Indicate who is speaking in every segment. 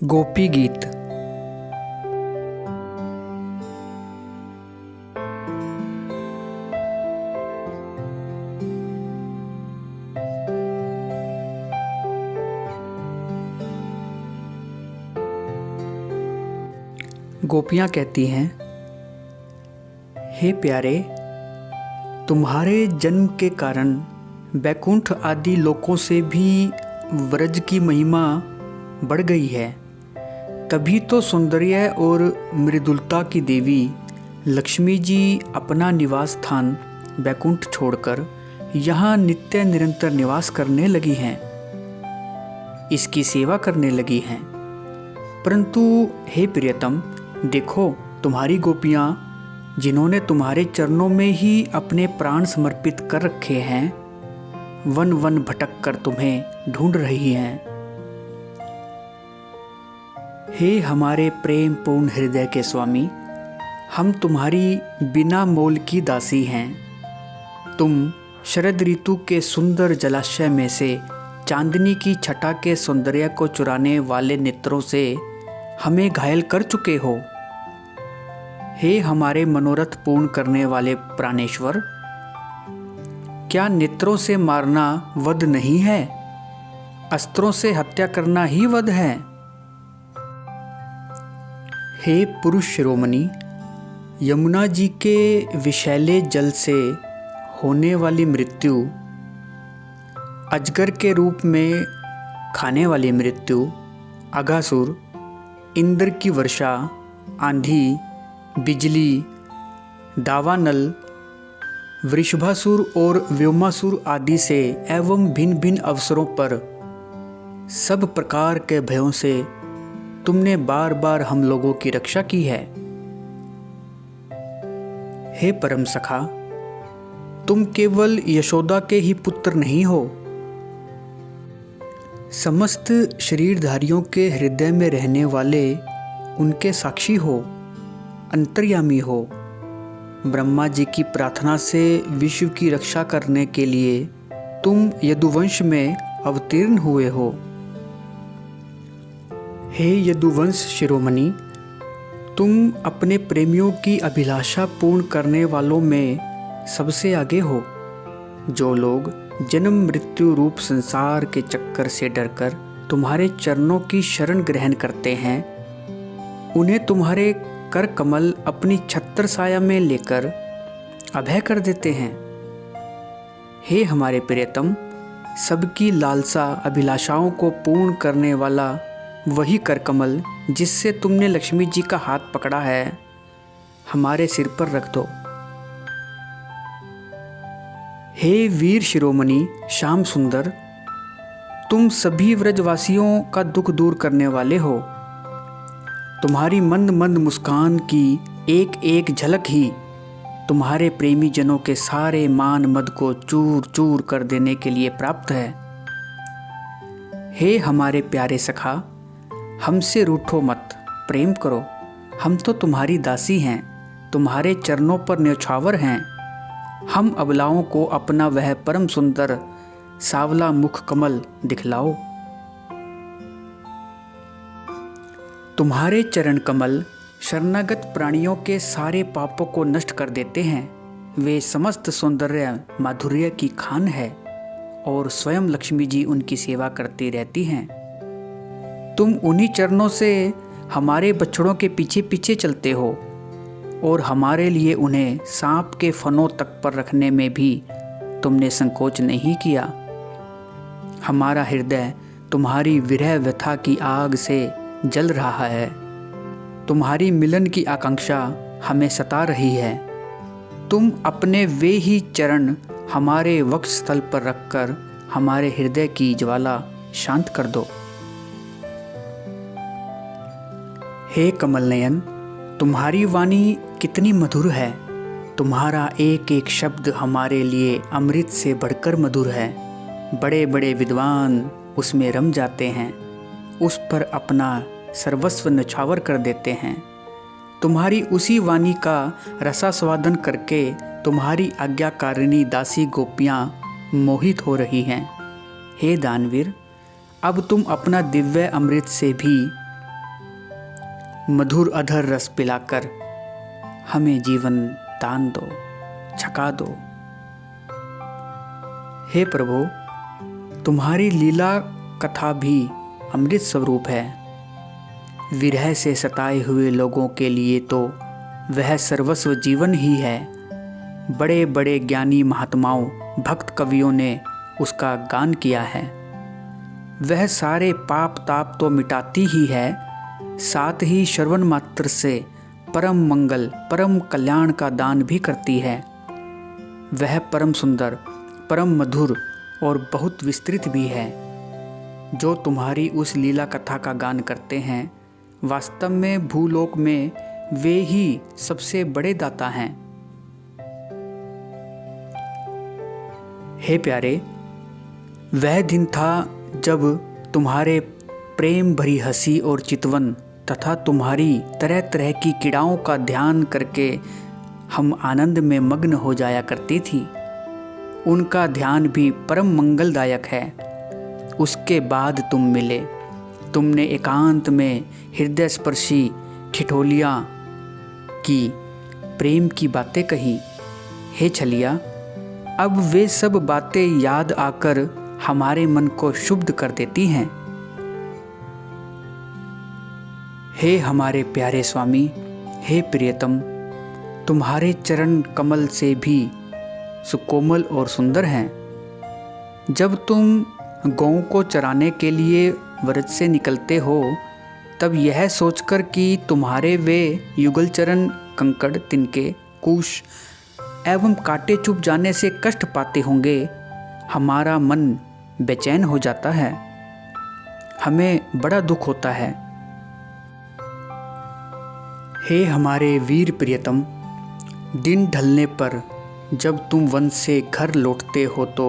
Speaker 1: गोपी गीत। गोपियाँ कहती हैं, हे प्यारे, तुम्हारे जन्म के कारण बैकुंठ आदि लोकों से भी व्रज की महिमा बढ़ गई है। तभी तो सौंदर्य और मृदुलता की देवी लक्ष्मी जी अपना निवास स्थान बैकुंठ छोड़कर यहाँ नित्य निरंतर निवास करने लगी हैं, इसकी सेवा करने लगी हैं। परंतु हे प्रियतम, देखो, तुम्हारी गोपियाँ जिन्होंने तुम्हारे चरणों में ही अपने प्राण समर्पित कर रखे हैं, वन वन भटक कर तुम्हें ढूंढ रही हैं। हे हमारे प्रेम पूर्ण हृदय के स्वामी, हम तुम्हारी बिना मोल की दासी हैं। तुम शरद ऋतु के सुंदर जलाशय में से चांदनी की छटा के सौंदर्य को चुराने वाले नेत्रों से हमें घायल कर चुके हो। हे हमारे मनोरथ पूर्ण करने वाले प्राणेश्वर, क्या नेत्रों से मारना वध नहीं है? अस्त्रों से हत्या करना ही वध है। हे पुरुष शिरोमणि, यमुना जी के विषैले जल से होने वाली मृत्यु, अजगर के रूप में खाने वाली मृत्यु, अघासुर, इंद्र की वर्षा, आंधी, बिजली, दावानल, वृषभासुर और व्योमासुर आदि से एवं भिन्न भिन्न अवसरों पर सब प्रकार के भयों से तुमने बार बार हम लोगों की रक्षा की है। हे परम सखा, तुम केवल यशोदा के ही पुत्र नहीं हो, समस्त शरीरधारियों के हृदय में रहने वाले उनके साक्षी हो, अंतर्यामी हो। ब्रह्मा जी की प्रार्थना से विश्व की रक्षा करने के लिए तुम यदुवंश में अवतीर्ण हुए हो। हे यदुवंश शिरोमणि, तुम अपने प्रेमियों की अभिलाषा पूर्ण करने वालों में सबसे आगे हो। जो लोग जन्म मृत्यु रूप संसार के चक्कर से डरकर तुम्हारे चरणों की शरण ग्रहण करते हैं, उन्हें तुम्हारे कर कमल अपनी छत्र साया में लेकर अभय कर देते हैं। हे हमारे प्रियतम, सबकी लालसा अभिलाषाओं को पूर्ण करने वाला वही कर कमल जिससे तुमने लक्ष्मी जी का हाथ पकड़ा है, हमारे सिर पर रख दो। हे वीर शिरोमणि श्याम सुंदर, तुम सभी व्रजवासियों का दुख दूर करने वाले हो। तुम्हारी मंद मंद मुस्कान की एक एक झलक ही तुम्हारे प्रेमी जनों के सारे मान मद को चूर चूर कर देने के लिए प्राप्त है। हे हमारे प्यारे सखा, हमसे रूठो मत, प्रेम करो। हम तो तुम्हारी दासी हैं, तुम्हारे चरणों पर न्यौछावर हैं। हम अबलाओं को अपना वह परम सुंदर सावला मुख कमल दिखलाओ। तुम्हारे चरण कमल शरणागत प्राणियों के सारे पापों को नष्ट कर देते हैं। वे समस्त सौंदर्य माधुर्य की खान है और स्वयं लक्ष्मी जी उनकी सेवा करती रहती हैं। तुम उन्हीं चरणों से हमारे बछड़ों के पीछे पीछे चलते हो और हमारे लिए उन्हें सांप के फनों तक पर रखने में भी तुमने संकोच नहीं किया। हमारा हृदय तुम्हारी विरह व्यथा की आग से जल रहा है। तुम्हारी मिलन की आकांक्षा हमें सता रही है। तुम अपने वे ही चरण हमारे वक्ष स्थल पर रखकर हमारे हृदय की ज्वाला शांत कर दो। हे कमल नयन, तुम्हारी वाणी कितनी मधुर है। तुम्हारा एक एक शब्द हमारे लिए अमृत से बढ़कर मधुर है। बड़े बड़े विद्वान उसमें रम जाते हैं, उस पर अपना सर्वस्व न्यौछावर कर देते हैं। तुम्हारी उसी वाणी का रसास्वादन करके तुम्हारी आज्ञाकारिणी दासी गोपियाँ मोहित हो रही हैं। हे दानवीर, अब तुम अपना दिव्य अमृत से भी मधुर अधर रस पिलाकर हमें जीवन दान दो, छका दो। हे प्रभु, तुम्हारी लीला कथा भी अमृत स्वरूप है। विरह से सताए हुए लोगों के लिए तो वह सर्वस्व जीवन ही है। बड़े बड़े ज्ञानी महात्माओं, भक्त कवियों ने उसका गान किया है। वह सारे पाप ताप तो मिटाती ही है, साथ ही श्रवण मात्र से परम मंगल, परम कल्याण का दान भी करती है। वह परम सुंदर, परम मधुर और बहुत विस्तृत भी है। जो तुम्हारी उस लीला कथा का गान करते हैं, वास्तव में भूलोक में वे ही सबसे बड़े दाता हैं। हे प्यारे, वह दिन था जब तुम्हारे प्रेम भरी हंसी और चितवन तथा तुम्हारी तरह तरह की क्रीड़ाओं का ध्यान करके हम आनंद में मग्न हो जाया करती थी। उनका ध्यान भी परम मंगलदायक है। उसके बाद तुम मिले। तुमने एकांत में हृदय स्पर्शी ठिठोलियाँ की, प्रेम की बातें कही। हे छलिया, अब वे सब बातें याद आकर हमारे मन को शुद्ध कर देती हैं। हे हमारे प्यारे स्वामी, हे प्रियतम, तुम्हारे चरण कमल से भी सुकोमल और सुंदर हैं। जब तुम गौं को चराने के लिए व्रज से निकलते हो, तब यह सोचकर कि तुम्हारे वे युगल चरण कंकड़, तिनके, कुश एवं कांटे चुभ जाने से कष्ट पाते होंगे, हमारा मन बेचैन हो जाता है। हमें बड़ा दुख होता है। हे हमारे वीर प्रियतम, दिन ढलने पर जब तुम वन से घर लौटते हो तो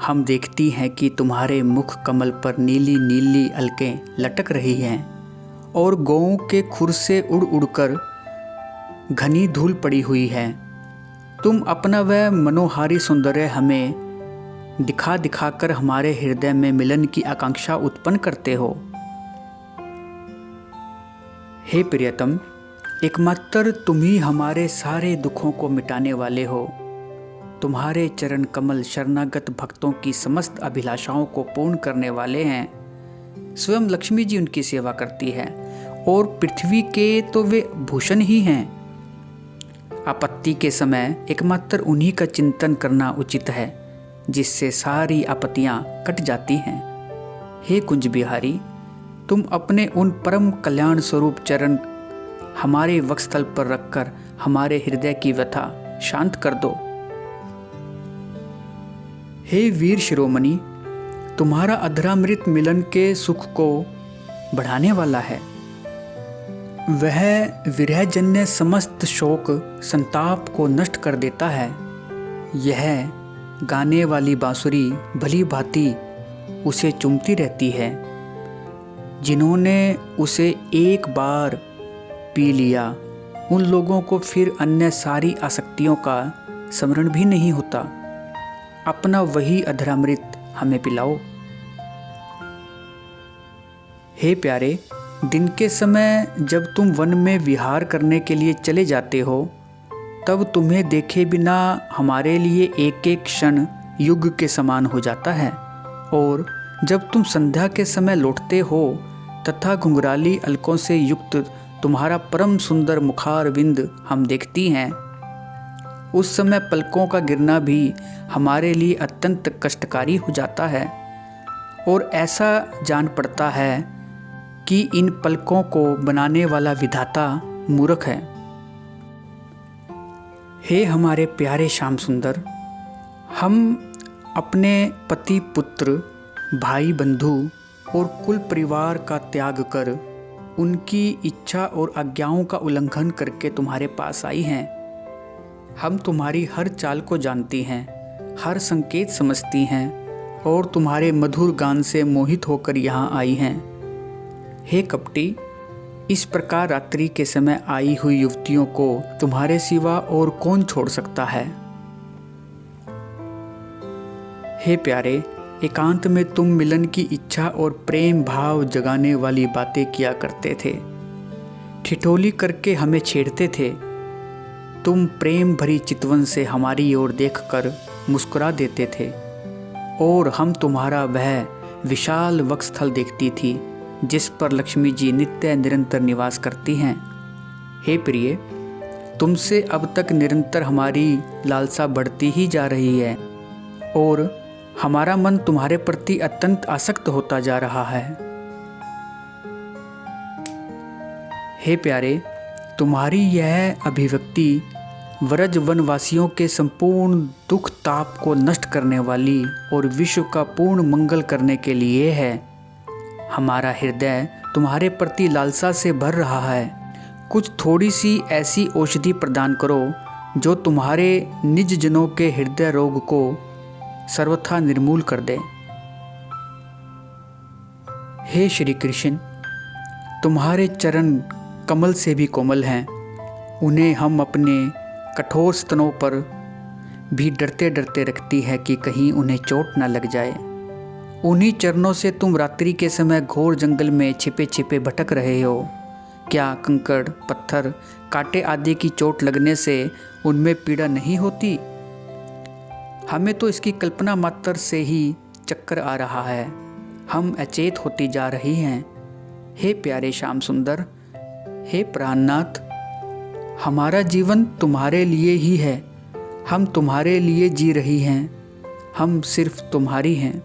Speaker 1: हम देखती हैं कि तुम्हारे मुख कमल पर नीली नीली अलकें लटक रही हैं और गौओं के खुर से उड़ उड़कर घनी धूल पड़ी हुई है। तुम अपना वह मनोहारी सौंदर्य हमें दिखा दिखाकर हमारे हृदय में मिलन की आकांक्षा उत्पन्न करते हो। हे प्रियतम, एकमात्र तुम ही हमारे सारे दुखों को मिटाने वाले हो। तुम्हारे चरण कमल शरणागत भक्तों की समस्त अभिलाषाओं को पूर्ण करने वाले हैं। स्वयं लक्ष्मी जी उनकी सेवा करती है और पृथ्वी के तो वे भूषण ही हैं। आपत्ति के समय एकमात्र उन्हीं का चिंतन करना उचित है, जिससे सारी आपत्तियां कट जाती हैं। हे कुंज बिहारी, तुम अपने उन परम कल्याण स्वरूप चरण हमारे वक्षस्थल पर रखकर हमारे हृदय की व्यथा शांत कर दो। हे वीर शिरोमणि, तुम्हारा अधरामृत मिलन के सुख को बढ़ाने वाला है। वह विरहजन्य समस्त शोक संताप को नष्ट कर देता है। यह गाने वाली बांसुरी भली भांति उसे चूमती रहती है। जिन्होंने उसे एक बार पी लिया, उन लोगों को फिर अन्य सारी आसक्तियों का स्मरण भी नहीं होता। अपना वही अधरामृत हमें पिलाओ। हे प्यारे, दिन के समय जब तुम वन में विहार करने के लिए चले जाते हो, तब तुम्हें देखे बिना हमारे लिए एक एक क्षण युग के समान हो जाता है। और जब तुम संध्या के समय लौटते हो तथा घुंघराली अलकों से युक्त तुम्हारा परम सुंदर मुखारविंद हम देखती हैं, उस समय पलकों का गिरना भी हमारे लिए अत्यंत कष्टकारी हो जाता है और ऐसा जान पड़ता है कि इन पलकों को बनाने वाला विधाता मूर्ख है। हे हमारे प्यारे श्याम सुंदर, हम अपने पति पुत्र, भाई बंधु और कुल परिवार का त्याग कर उनकी इच्छा और आज्ञाओं का उल्लंघन करके तुम्हारे पास आई हैं। हम तुम्हारी हर चाल को जानती हैं, हर संकेत समझती हैं और तुम्हारे मधुर गान से मोहित होकर यहाँ आई हैं। हे कपटी, इस प्रकार रात्रि के समय आई हुई युवतियों को तुम्हारे सिवा और कौन छोड़ सकता है। हे प्यारे, एकांत में तुम मिलन की इच्छा और प्रेम भाव जगाने वाली बातें किया करते थे। ठिठोली करके हमें छेड़ते थे। तुम प्रेम भरी चितवन से हमारी ओर देखकर मुस्कुरा देते थे और हम तुम्हारा वह विशाल वक्षस्थल देखती थी जिस पर लक्ष्मी जी नित्य निरंतर निवास करती हैं। हे प्रिय, तुमसे अब तक निरंतर हमारी लालसा बढ़ती ही जा रही है और हमारा मन तुम्हारे प्रति अत्यंत आसक्त होता जा रहा है। हे प्यारे, तुम्हारी यह अभिव्यक्ति व्रज वनवासियों के संपूर्ण दुख ताप को नष्ट करने वाली और विश्व का पूर्ण मंगल करने के लिए है। हमारा हृदय तुम्हारे प्रति लालसा से भर रहा है। कुछ थोड़ी सी ऐसी औषधि प्रदान करो जो तुम्हारे निज जनों के हृदय रोग को सर्वथा निर्मूल कर दे। हे श्री कृष्ण, तुम्हारे चरण कमल से भी कोमल हैं। उन्हें हम अपने कठोर स्तनों पर भी डरते डरते रखती है कि कहीं उन्हें चोट न लग जाए। उन्हीं चरणों से तुम रात्रि के समय घोर जंगल में छिपे छिपे भटक रहे हो। क्या कंकड़, पत्थर, कांटे आदि की चोट लगने से उनमें पीड़ा नहीं होती? हमें तो इसकी कल्पना मात्र से ही चक्कर आ रहा है। हम अचेत होती जा रही हैं। हे प्यारे श्याम सुंदर, हे प्राणनाथ, हमारा जीवन तुम्हारे लिए ही है। हम तुम्हारे लिए जी रही हैं। हम सिर्फ तुम्हारी हैं।